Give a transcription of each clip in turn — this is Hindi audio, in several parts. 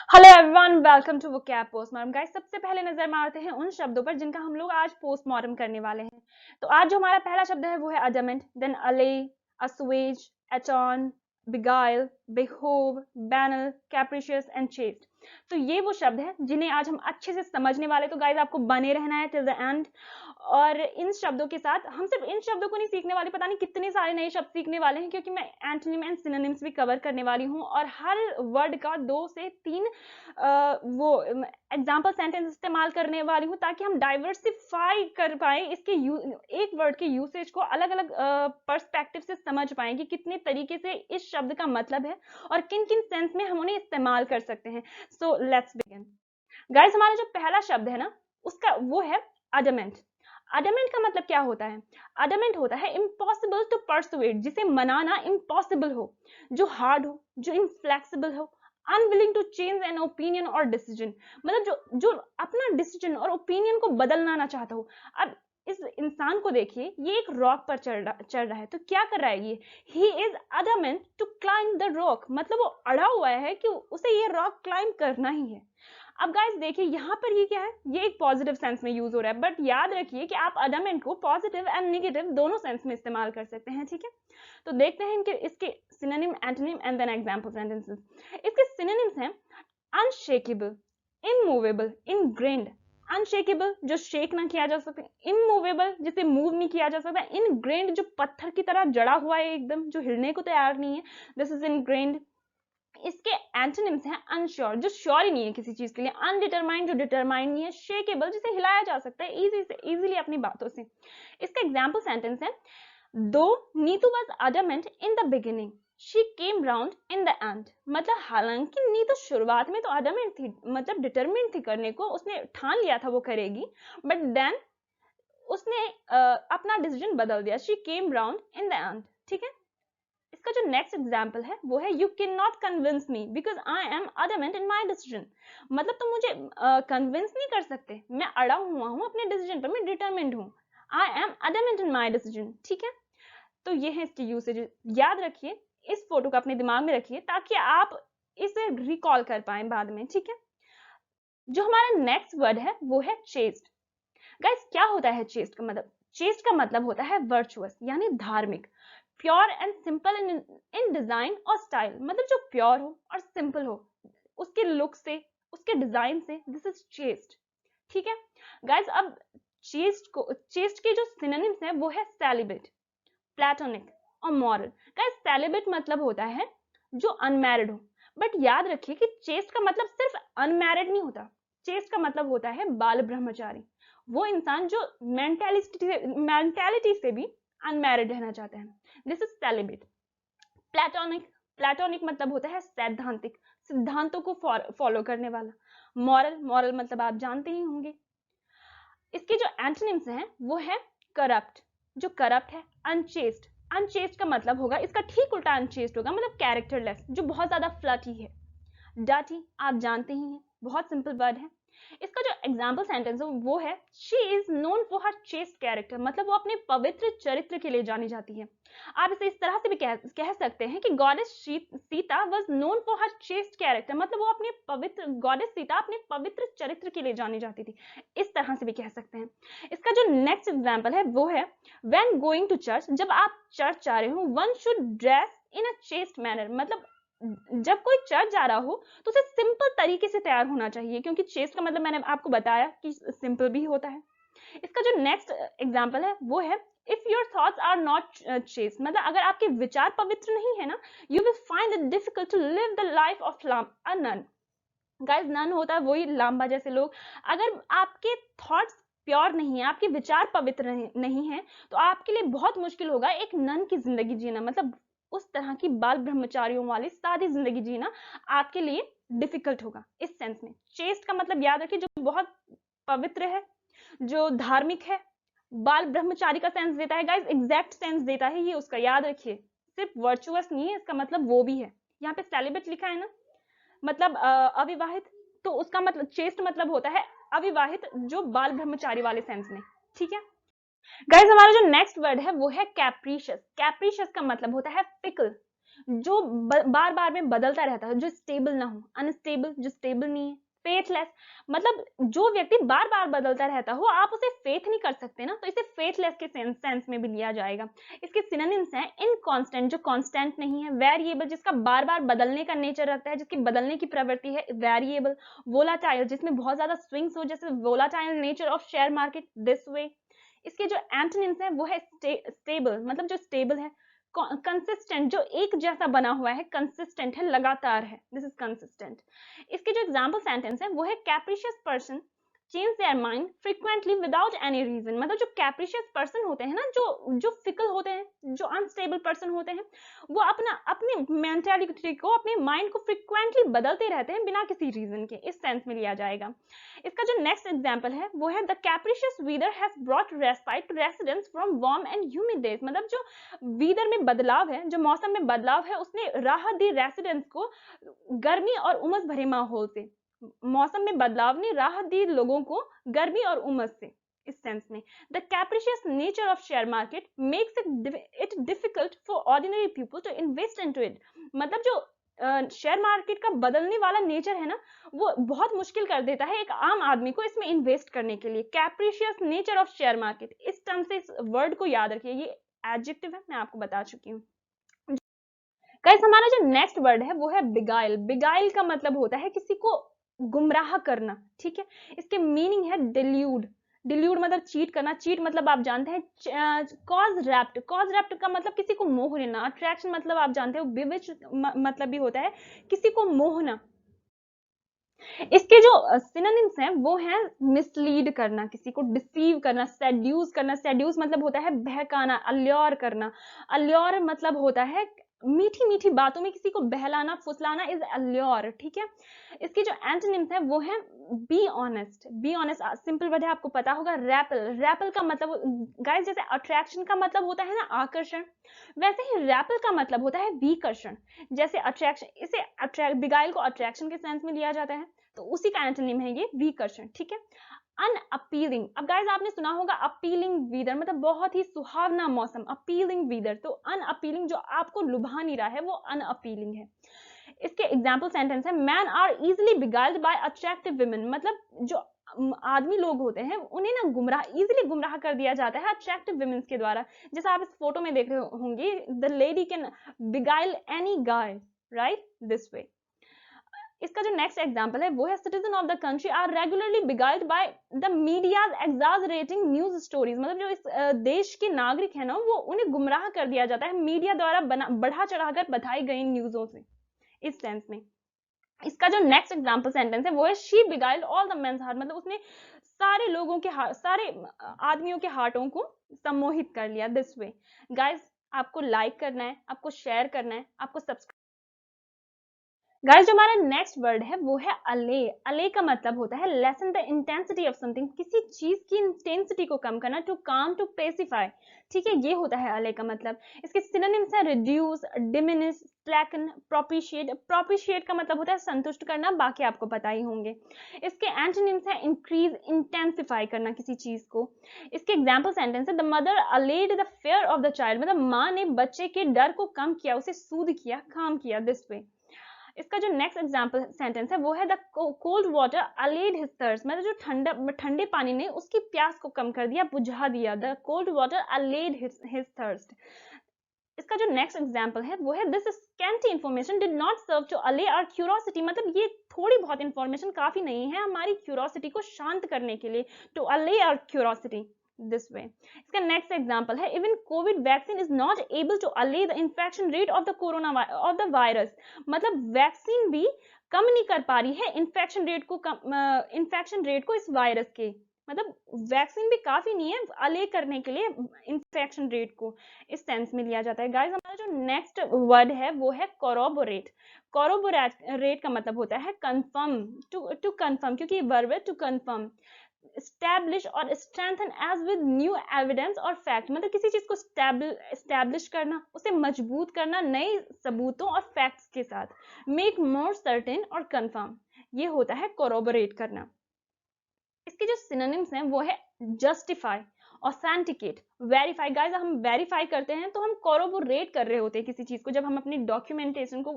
Hello everyone, welcome to vocab postmortem. Guys, सबसे पहले नजर मारते हैं उन शब्दों पर जिनका हम लोग आज पोस्टमॉर्टम करने वाले हैं। तो आज जो हमारा पहला शब्द है वो है अडमेंट, देन अले, असुएज, एटॉन, बिगाइल, बेहोव, बैनल, कैप्रिशियस एंड चेस्ट। तो ये वो शब्द है जिन्हें आज हम अच्छे से समझने वाले। तो गाइस, आपको बने रहना है टिल द एंड। और इन शब्दों के साथ हम सिर्फ इन शब्दों को नहीं सीखने वाले, पता नहीं कितने सारे नए शब्द सीखने वाले हैं, क्योंकि मैं एंटोनिम एंड सिनोनिम्स भी कवर करने वाली हूँ। और हर वर्ड का 2 से 3 वो एग्जाम्पल सेंटेंस इस्तेमाल करने वाली हूँ, ताकि हम डाइवर्सिफाई कर पाए इसके एक वर्ड के यूसेज को अलग अलग पर्सपेक्टिव से समझ पाए कि कितने तरीके से इस शब्द का मतलब है और किन किन सेंस में हम उन्हें इस्तेमाल कर सकते हैं। So let's begin. गाइस, हमारा जो पहला शब्द है ना, उसका वो है अडमेंट। अडमेंट का मतलब क्या होता है? अडमेंट होता है इम्पॉसिबल टू परसुएट, जिसे मनाना इम्पॉसिबल हो, जो हार्ड हो, जो इनफ्लेक्सिबल हो, unwilling to change an opinion और डिसीजन, मतलब जो जो अपना डिसीजन और ओपिनियन को बदलना ना चाहता हो। अब इस इंसान को देखिए, ये एक रॉक पर चढ़ रहा है, तो क्या कर रहा है ये? He is adamant to climb the rock, मतलब वो अड़ा हुआ है कि उसे ये रॉक क्लाइंब करना ही है। अब गाइस देखिए, यहाँ पर ये क्या है, ये एक पॉजिटिव सेंस में यूज हो रहा है, बट याद रखिए कि आप अडमेंट को पॉजिटिव एंड नेगेटिव दोनों सेंस में इस्तेमाल कर सकते हैं, ठीक है। तो देखते हैं इनके इसके synonym, antonym and then example sentences. इसके सिनोनिम्स हैं अनशेकेबल, इमूवेबल, इनग्रेन्ड। अनशेकेबल, जो शेक ना किया जा सकता, इमूवेबल, जिसे मूव नहीं किया जा सकता, इनग्रेन्ड, जो पत्थर की तरह जड़ा हुआ है एकदम, जो हिलने को तैयार नहीं है, दिस इज इनग्रेन्ड। इसके एंटोनिम्स हैं अनश्योर, जो श्योर ही नहीं है किसी चीज के लिए, अनडिटरमाइंड, जो डिटरमाइंड नहीं है, शेकेबल, जिसे हिलाया जा सकता है इजीली अपनी बातों से। इसका एग्जांपल सेंटेंस है, though Neetu was adamant in the beginning, she came round in the end. मतलब हालांकि नीतू शुरुआत में तो अडमेंट थी, मतलब डिटरमिन्ड थी करने को, उसने ठान लिया था वो करेगी, बट देन उसने अपना डिसीजन बदल दिया, she came round in the end, ठीक है। इसका जो नेक्स्ट एग्जाम्पल है वो है, you can not convince me because I am adamant in my decision. मतलब तुम मुझे कन्विंस नहीं कर सकते, मैं अड़ा हुआ हूँ अपने डिसीजन पर, मैं डिटरमिन्ड हूँ, आई am adamant in my decision, ठीक है। तो ये है इसके यूसेज। याद रखिए, इस फोटो को अपने दिमाग में रखिए ताकि आप इसे रिकॉल कर पाए बाद में, ठीक है। जो हमारा नेक्स्ट वर्ड है वो है चेस्ट। गाइस, क्या होता है चेस्ट का मतलब? चेस्ट का मतलब होता है वर्चुअस, यानी धार्मिक, pure and simple in design और स्टाइल, मतलब जो प्योर हो और सिंपल हो उसके लुक से, उसके डिजाइन से, दिस इज चेस्ट, ठीक है। गाइस, अब चेस्ट के जो सिनोनिम्स हैं वो है सेलिब्रेट, प्लेटोनिक और मॉरल। गाइस, सेलिब्रेट मतलब होता है जो अनमैरिड हो, बट याद रखिए कि चेस्ट का मतलब सिर्फ अनमैरिड नहीं होता, चेस्ट का मतलब होता है बाल ब्रह्मचारी, वो इंसान जो मेंटालिटी से भी अनमैरिड रहना चाहते हैं, this is celebrate. Platonic, platonic मतलब होता है सैद्धांतिक, सिद्धांतों को फॉलो करने वाला। मॉरल, मॉरल मतलब आप जानते ही होंगे। इसके जो एंटोनिम्स हैं वो है करप्ट, जो करप्ट है, अनचेस्ट, अनचेस्ट का मतलब होगा, इसका ठीक उल्टा अनचेस्ट होगा, मतलब कैरेक्टरलेस, जो बहुत ज्यादा फ्लर्टी है। डर्टी आप जानते ही हैं, बहुत सिंपल वर्ड है। इसका जो एग्जाम्पल सेंटेंस है वो है, she is known for her chest character, मतलब वो अपने पवित्र चरित्र के लिए जानी जाती है। आप इसे इस तरह से भी कह सकते हैं कि goddess Sita was known for her chest character, मतलब वो अपने पवित्र, गॉडेस सीता अपने पवित्र चरित्र के लिए जानी जाती थी, इस तरह से भी कह सकते हैं। इसका जो नेक्स्ट एग्जाम्पल है वो है, व्हेन गोइंग टू चर्च, जब आप चर्च जा रहे हो, one should dress in a chest manner, मतलब जब कोई चर्च जा रहा हो तो उसे सिंपल तरीके से तैयार होना चाहिए, क्योंकि चेस्ट का मतलब मैंने आपको बताया कि सिंपल भी होता है। इसका जो नेक्स्ट एग्जांपल है वो है, if your thoughts are not chaste, मतलब अगर आपके विचार पवित्र नहीं है ना, you will find it difficult to live the life of a nun. Guys, nun होता है वही लांबा जैसे लोग। अगर आपके थॉट्स प्योर नहीं है, आपके विचार पवित्र नहीं है, तो आपके लिए बहुत मुश्किल होगा एक नन की जिंदगी जीना, मतलब उस तरह की बाल ब्रह्मचारियों वाली सादी जिंदगी जीना आपके लिए डिफिकल्ट होगा। इस सेंस में चेस्ट का मतलब याद रखिए, जो बहुत पवित्र है, जो धार्मिक है, बाल ब्रह्मचारी का सेंस देता है। गाइस, एग्जैक्ट सेंस देता है ये उसका, याद रखिए, सिर्फ वर्चुअस नहीं है, इसका मतलब वो भी है। यहाँ पे सेलिब्रेट लिखा है ना, मतलब अविवाहित, तो उसका मतलब चेस्ट मतलब होता है अविवाहित, जो बाल ब्रह्मचारी वाले सेंस में, ठीक है। गाइस, हमारा जो नेक्स्ट वर्ड है वो है कैप्रीशियस। कैप्रीशियस का मतलब होता है फिकल, जो बार बार में बदलता रहता है, जो स्टेबल ना हो, अनस्टेबल जो स्टेबल नहीं है, फेथलेस मतलब जो व्यक्ति बार बार बदलता रहता हो, आप उसे फेथ नहीं कर सकते ना, तो इसे फेथलेस के सेंस में भी लिया जाएगा। इसके सिनोनिम्स हैं इनकांस्टेंट जो कांस्टेंट नहीं है, वेरिएबल जिसका बार बार बदलने का नेचर रखता है, जिसकी बदलने की प्रवृत्ति है, वेरिएबल, वोलाटाइल जिसमें बहुत ज्यादा स्विंग्स हो, जैसे volatile nature of share market this way. इसके जो एंटोनिम्स हैं वो है स्टेबल मतलब जो स्टेबल है, कंसिस्टेंट जो एक जैसा बना हुआ है, कंसिस्टेंट है, लगातार है, दिस इज कंसिस्टेंट। इसके जो एग्जाम्पल सेंटेंस है वो है capricious person change their mind frequently without any reason. मतलब जो कैप्रिशियस पर्सन होते हैं ना, जो फिकल होते हैं, जो अनस्टेबल पर्सन होते हैं, वो अपनी मेंटालिटी को, अपने माइंड को फ्रीक्वेंटली बदलते रहते हैं बिना किसी रीजन के, इस सेंस में लिया जाएगा। इसका जो नेक्स्ट एग्जांपल है वो है the capricious weather has brought respite to residents from warm and humid days. मतलब जो वीदर में बदलाव है, जो मौसम में बदलाव है, उसने राहत दी रेसिडेंट्स को गर्मी और उमस भरे माहौल से। मौसम में बदलाव ने राहत दी लोगों को गर्मी और उमस से, इस सेंस में। The capricious nature of share market makes it difficult for ordinary people to invest into it. मतलब जो शेयर मार्केट का बदलने वाला नेचर है ना, वो बहुत मुश्किल कर देता है एक आम आदमी को इसमें इन्वेस्ट करने के लिए। कैप्रिशियस नेचर ऑफ शेयर मार्केट, इस टर्म से इस वर्ड को याद रखिए, ये एडजेक्टिव है, मैं आपको बता चुकी हूँ। गाइस हमारा जो नेक्स्ट वर्ड है वो है बिगाइल। बिगाइल का मतलब होता है किसी को गुमराह करना, ठीक है। इसके मीनिंग है डिल्यूड। डिल्यूड मतलब चीट करना, चीट मतलब आप जानते हैं कॉज रैप्ट। कॉज रैप्ट का मतलब किसी को मोह लेना। अट्रैक्शन मतलब आप जानते हो बिविच मतलब भी होता है किसी को मोहना। इसके जो सिनोनिम्स हैं वो हैं मिसलीड करना, किसी को डिसीव करना, सेड्यूस करना। सेड्यूस मतलब होता है बहकाना, अल्योर करना। अल्योर मतलब होता है मीठी मीठी बातों में किसी को बहलाना, फुसलाना इज अल्योर, ठीक है। इसके जो एंटोनिम्स हैं वो है be honest. Be honest simple word है, आपको पता होगा। रैपल, रैपल का मतलब गाइस जैसे अट्रैक्शन का मतलब होता है ना आकर्षण, वैसे ही रैपल का मतलब होता है विकर्षण। जैसे अट्रैक्शन, इसे बिगाइल को अट्रैक्शन के सेंस में लिया जाता है, तो उसी का एंटोनिम है ये विकर्षण, ठीक है। अनअपीलिंग, अब गाइस आपने सुना होगा अपीलिंग वीदर मतलब बहुत ही सुहावना मौसम, अपीलिंग वीदर। तो अनअपीलिंग जो आपको लुभा नहीं रहा है वो अनअपीलिंग है। इसके एग्जाम्पल सेंटेंस है man are easily beguiled by attractive women. मतलब जो आदमी लोग होते हैं उन्हें ना इजिली गुमराह कर दिया जाता है अट्रैक्टिव विमेन्स के द्वारा। जैसा आप इस फोटो में देख रहे होंगे, the lady can beguile any guy, right, this way. इसका जो नेक्स्ट एग्जांपल है वो है citizen of the country are regularly beguiled by the media's exaggerating news stories. मतलब जो इस देश के नागरिक है ना, वो उन्हें गुमराह कर दिया जाता है मीडिया द्वारा बढ़ा चढ़ाकर बताई गई न्यूजों से, इस सेंस में। इसका जो नेक्स्ट एग्जांपल सेंटेंस है वो है she beguiled all the men's heart. मतलब उसने सारे लोगों के हार्ट, सारे आदमियों के हार्टों को सम्मोहित कर लिया, दिस वे। गाइस आपको लाइक करना है, आपको शेयर करना है, आपको सब्सक्राइब। गाइस जो हमारा नेक्स्ट वर्ड है वो है अले। अले का मतलब होता है lesson the intensity of something, किसी चीज की इंटेंसिटी को कम करना, टू काम, टू पेसिफाई, ठीक है, ये होता है अले का मतलब। इसके सिनोनिम्स है रिड्यूस, डिमिनिश, स्लैकन, प्रोपिशिएट। प्रोपिशिएट का मतलब होता है संतुष्ट करना, बाकी आपको पता ही होंगे। इसके एंटोनिम्स है इंक्रीज, इंटेंसिफाई करना किसी चीज को। इसके एग्जांपल सेंटेंस है the mother allayed the fear of the child. मतलब माँ ने बच्चे के डर को कम किया, उसे सूद किया, काम किया, दिस वे। इसका जो नेक्स्ट एग्जांपल सेंटेंस है वो है the cold water allayed his thirst. मतलब जो ठंडे पानी ने उसकी प्यास को कम कर दिया, बुझा दिया। The cold water allayed his thirst. इसका जो नेक्स्ट एग्जांपल है वो है this scanty information did not serve to allay our curiosity. मतलब ये थोड़ी बहुत इंफॉर्मेशन काफी नहीं है हमारी क्यूरियोसिटी को शांत करने के लिए, to allay our curiosity, this way. इसका नेक्स्ट एग्जांपल है even Covid vaccine is not able to allay the infection rate of the corona of the virus. मतलब वैक्सीन भी कम नहीं कर पा रही है इन्फेक्शन रेट को इस वायरस के। मतलब वैक्सीन भी काफी नहीं है अले करने के लिए इन्फेक्शन रेट को, इस सेंस में लिया जाता है। गाइस हमारा जो नेक्स्ट वर्ड है वो है कोरोबोरेट। कोरोबोरेट का मतलब होता है कंफर्म, टू कंफर्म, क्योंकि वर्ब है टू कंफर्म। establish और strengthen as with new evidence और fact। मतलब किसी चीज को establish करना, उसे मजबूत करना नए सबूतों और facts के साथ। make more certain और confirm, ये होता है corroborate करना। इसके जो synonyms हैं वो है justify ऑथेंटिकेट, वेरीफाई। गाइस हम वेरीफाई करते हैं तो हम कोरोबोरेट कर रहे होते हैं किसी चीज को। जब हम अपनी डॉक्यूमेंटेशन को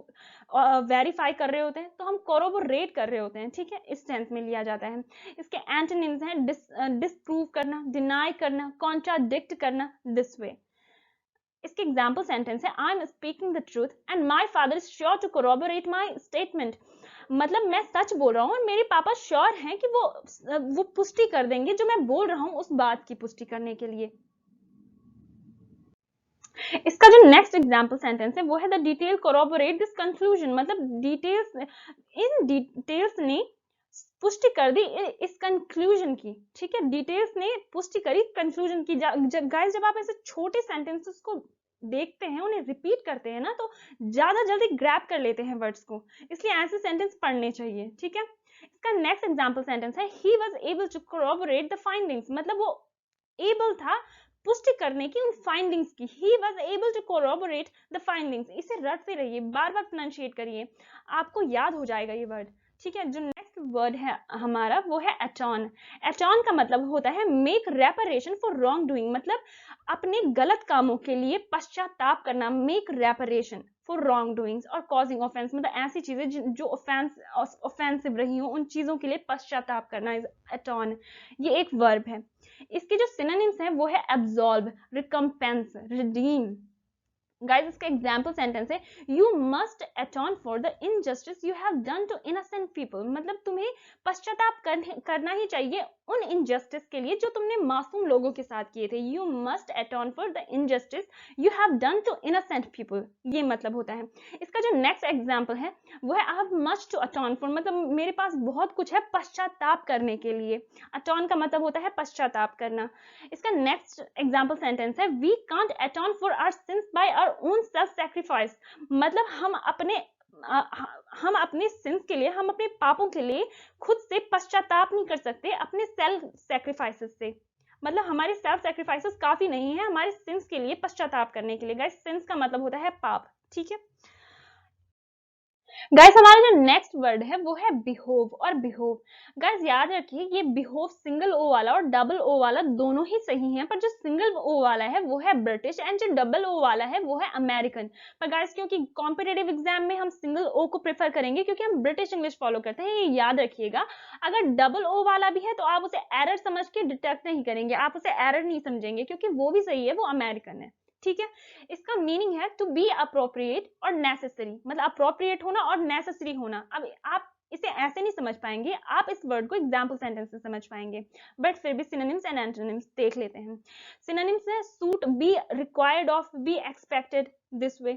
वेरीफाई कर रहे होते हैं तो हम कोरोबोरेट कर रहे होते हैं, ठीक है, इस सेंस में लिया जाता है। इसके एंटोनिम्स हैं डिसप्रूव करना, डिनाई करना, कॉन्ट्राडिक्ट करना, डिसवे। इसके एग्जाम्पल सेंटेंस है I am speaking the truth and my father is sure to corroborate my statement. मतलब मैं सच बोल रहा हूँ और मेरे पापा श्योर हैं कि वो पुष्टि कर देंगे जो मैं बोल रहा हूँ उस बात की पुष्टि करने के लिए। इसका जो नेक्स्ट एग्जाम्पल सेंटेंस है वो है the detail corroborate this conclusion. मतलब इन डिटेल्स ने पुष्टि कर दी इस कंक्लूजन की, ठीक है, डिटेल्स ने पुष्टि करी कंक्लूजन की। गाइस जब आप ऐसे छोटे सेंटेंसेस को देखते हैं, उन्हें रिपीट करते हैं ना, तो ज्यादा जल्दी ग्रैब कर लेते हैं वर्ड्स को, इसलिए ऐसे सेंटेंस पढ़ने चाहिए, ठीक है। इसका नेक्स्ट एग्जांपल सेंटेंस है he was able to corroborate the findings. मतलब वो एबल था पुष्टि करने की उन फाइंडिंग्स की। He was able to corroborate the findings. इसे रटते रहिए, बार बार प्रोनाउंशिएट करिए, आपको याद हो जाएगा ये वर्ड, ठीक है। जो नेक्स्ट वर्ड है हमारा वो है एटॉन। एटॉन का मतलब होता है make reparation for wrong doing. मतलब अपने गलत कामों के लिए पश्चाताप करना, make reparation for wrong doings और कॉजिंग ऑफेंस। मतलब ऐसी चीजें जो ऑफेंसिव रही हो, उन चीजों के लिए पश्चाताप करना इज एटॉन। ये एक वर्ब है। इसके जो सिनोनिम्स हैं वो है एब्सॉल्व, रिकम्पेंस, रिडीम। गाइस इसका एग्जाम्पल सेंटेंस है you must atone for the injustice you have done to innocent people. मतलब तुम्हें पश्चाताप करना ही चाहिए उन इनजस्टिस के लिए जो तुमने मासूम लोगों के साथ किए थे। You must atone for the injustice you have done to innocent people, ये मतलब होता है। इसका जो नेक्स्ट एग्जाम्पल है वो है I have much to atone for. मतलब मेरे पास बहुत कुछ है पश्चाताप करने के लिए। अटॉन का मतलब होता है पश्चाताप करना। इसका नेक्स्ट एग्जाम्पल सेंटेंस है we can't atone for our sins by our own self sacrifice. मतलब हम अपने सिंस के लिए, हम अपने पापों के लिए खुद से पश्चाताप नहीं कर सकते अपने सेल्फ सैक्रिफाइसेस से। मतलब हमारे सेल्फ सैक्रिफाइसेस काफी नहीं है हमारे सिंस के लिए पश्चाताप करने के लिए। गाइस सिंस का मतलब होता है पाप, ठीक है। गाइस हमारा जो नेक्स्ट वर्ड है वो है बिहोव और बिहोव। गाइस याद रखिए ये बिहोव सिंगल ओ वाला और डबल ओ वाला दोनों ही सही हैं, पर जो सिंगल ओ वाला है वो है ब्रिटिश एंड जो डबल ओ वाला है वो है अमेरिकन। पर गाइस क्योंकि कॉम्पिटेटिव एग्जाम में हम सिंगल ओ को प्रेफर करेंगे क्योंकि हम ब्रिटिश इंग्लिश फॉलो करते हैं, ये याद रखिएगा। अगर डबल ओ वाला भी है तो आप उसे एरर समझ के डिटेक्ट नहीं करेंगे, आप उसे एरर नहीं समझेंगे क्योंकि वो भी सही है, वो अमेरिकन है, ठीक है। इसका मीनिंग है टू बी अप्रोप्रिएट और नेसेसरी। मतलब अप्रोप्रिएट होना और नेसेसरी होना। अब आप इसे ऐसे नहीं समझ पाएंगे, आप इस वर्ड को एग्जाम्पल सेंटेंस से समझ पाएंगे, बट फिर भी सिनोनिम्स एंड एंटोनिम्स देख लेते हैं। सिनोनिम्स है suit, be required of, be expected, this way.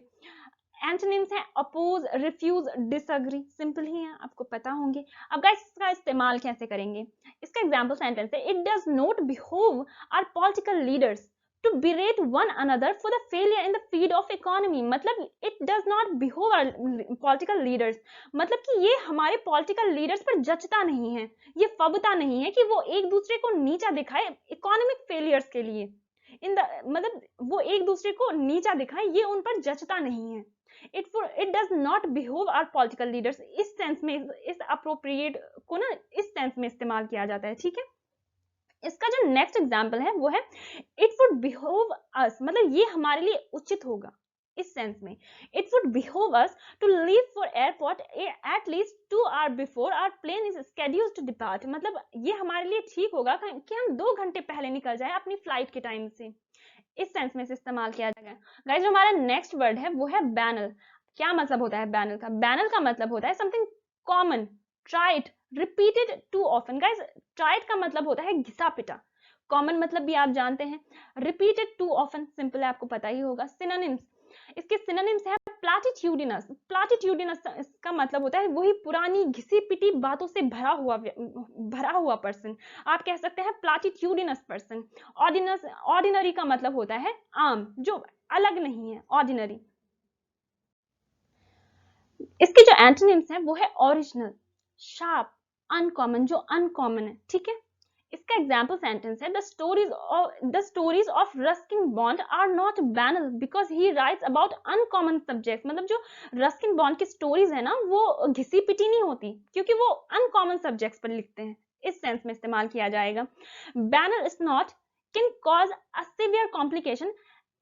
Antonyms है अपोज, रिफ्यूज, डिसएग्री। सिंपल ही है, आपको पता होंगे। अब गाइस इसका इस्तेमाल कैसे करेंगे? इसका एग्जाम्पल सेंटेंस है it does not behave our political leaders to berate one another for the failure in the field of economy। मतलब it does not behove our political leaders। मतलब कि ये हमारे political leaders पर जचता नहीं है, ये फबता नहीं है कि वो एक दूसरे को नीचा दिखाए economic failures के लिए। मतलब वो एक दूसरे को नीचा दिखाए, ये उन पर जचता नहीं है। It does not behove our political leaders। इस सेंस में, इस appropriate को ना इस सेंस में इस्तेमाल किया जाता है, ठीक है। इसका जो नेक्स्ट एग्जाम्पल है वो है इट वुड बिहेव अस। मतलब ये हमारे लिए उचित होगा इस सेंस में। It would behove us to leave for airport at least 2 hour before our plane is scheduled to depart. मतलब ये हमारे लिए ठीक होगा कि हम 2 घंटे पहले निकल जाए अपनी फ्लाइट के टाइम से। इस सेंस में इस्तेमाल किया जाएगा। गाइस जो हमारा नेक्स्ट वर्ड है वो है बैनल। क्या मतलब होता है बैनल का? बैनल का मतलब होता है something common, tried, repeated too often. Guys tried का मतलब होता है घिसा पिटा, कॉमन मतलब भी आप जानते हैं, रिपीटेड टू ऑफन सिंपल है, आपको पता ही होगा। सिनोनिम्स, इसके सिनोनिम्स है प्लैटिट्यूडिनस। प्लैटिट्यूडिनस का मतलब होता है वही पुरानी घिसी पिटी बातों से भरा हुआ पर्सन। आप कह सकते हैं प्लैटिट्यूडिनस पर्सन। ऑर्डिनरी का मतलब होता है आम, जो अलग नहीं है, ऑर्डिनरी। इसके जो एंटोनिम्स हैं वो है ओरिजिनल, शार्प, अनकॉमन, जो अनकॉमन है, ठीक है। इसका एग्जाम्पल सेंटेंस है the stories of Ruskin Bond are not banal because he writes about uncommon subjects. मतलब जो रस्किन बॉन्ड की स्टोरीज है ना वो घिसी पिटी नहीं होती क्योंकि वो अनकॉमन सब्जेक्ट्स पर लिखते हैं। इस सेंस में इस्तेमाल किया जाएगा। Banal is not can cause a severe complication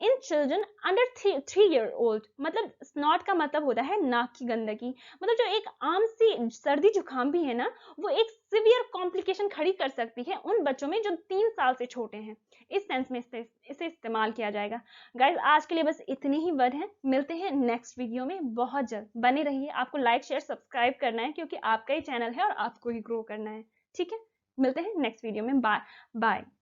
in children under 3 year old। मतलब स्नॉट का मतलब होता है नाक की गंदगी। मतलब जो एक आम सी सर्दी जुकाम भी है ना, वो एक सिवियर कॉम्प्लिकेशन खड़ी कर सकती है उन बच्चों में जो 3 साल से छोटे हैं। इस सेंस में इसे इस्तेमाल किया जाएगा। गाइज आज के लिए बस इतने ही वर्ड हैं, मिलते हैं नेक्स्ट वीडियो में बहुत जल्द। बने रहिए, आपको लाइक शेयर सब्सक्राइब करना है क्योंकि आपका ही चैनल है और आपको ही ग्रो करना है। ठीक है, मिलते हैं नेक्स्ट वीडियो में। Bye bye.